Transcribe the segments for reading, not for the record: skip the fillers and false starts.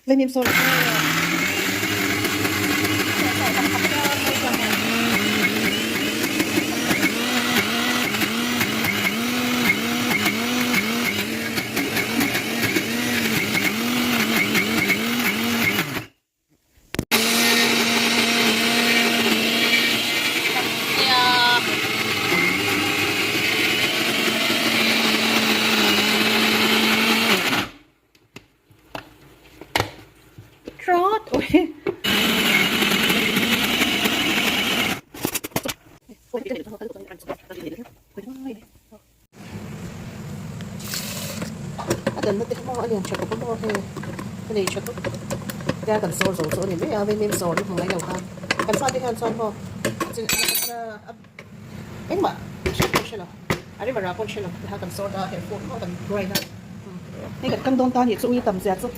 vaimim sawr trot ôi cần nó tích mỏ liền chặt cũng mỏ thôi cái này chặt ra cần sawr rồi này mấy vaimim sawr đi không lấy đâu không cần sao đi cần sao không em mà chặt ari mà ra con chelo ha cần sawr da he phone cần grind haนี่กันโดนตอนอยู่ซุยต่ำเสียซุ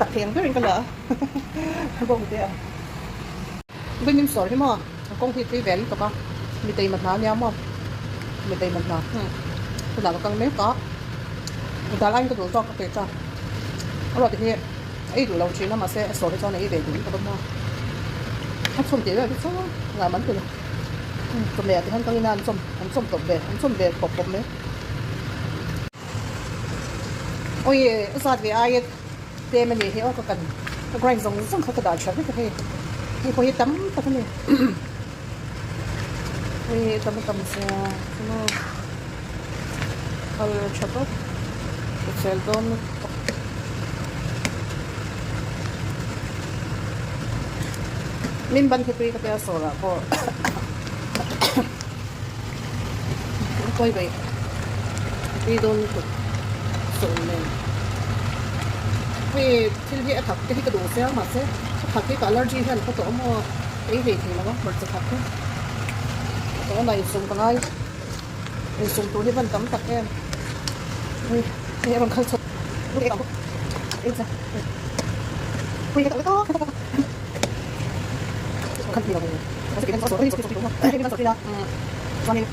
ตัดเทียงก็เป็นกันเหรอบอกเดียวเป็นยิ่งสวยใช่ไหมกงที่ที่แหวนกับมันมีตีมันหนาเนี่ยมั้งมีตีมันหนาขนาดกับกังเนื้อก็แต่ละก็ดูจอกก็เตะจ้าอร่อยที่ไอ้ดูเราชิ้นนั้นมาเสียสวยที่เจ้าในไอ้เด็กดูกับมันถ้าชมเดี๋ยวที่ชอบงานมันคือชมเด็กที่ท่านก็งานชมตบเด็กชมเด็กปกเนี่ยโอ้ยอุตส่าห์ไปไอ้เตะมันเนี่ยเขากันกรีนส่งเขากระดาษเฉยๆก็ให้พอตั้มก็ทำเนี่ยโอ้ยตั้มเสียใช่ไหมเขาชอบเซลดอนมินบันที่คุยกับเจ้าสาวก็คุยไปที่โดนส่งเลยที่ที่ถักที่กระดูกเสียมาเสียถักที่กับอัลเลอร์จีเห็นเขาตัวมั่วไอ้เด็กนี่แล้วก็มันจะถักที่ตัวไหนส่งกันไอ้ส่งตัวที่มันตั้มตักแก้มนี่มันเขาส่งลูกเอ๋เอ๊ะจ้ะคุยกันแล้วก็ขั้นที่เราเลยเราจะเป็นสาวที่สวยที่สุดของมันให้เป็นสาวที่ละตอนนี้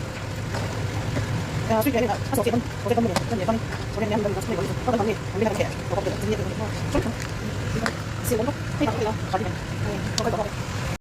ช่วยกันนะถ้าสวยมันสวยกันหมดเลยตอนนี้สวยเนี่ยมันสวยกันก็ตอนนี้ไม่ได้แข่งเราก็เป็นที่นี่เป็นช่วยกันเสียงมันไม่ทำให้เราขาดไปเขาไปบอก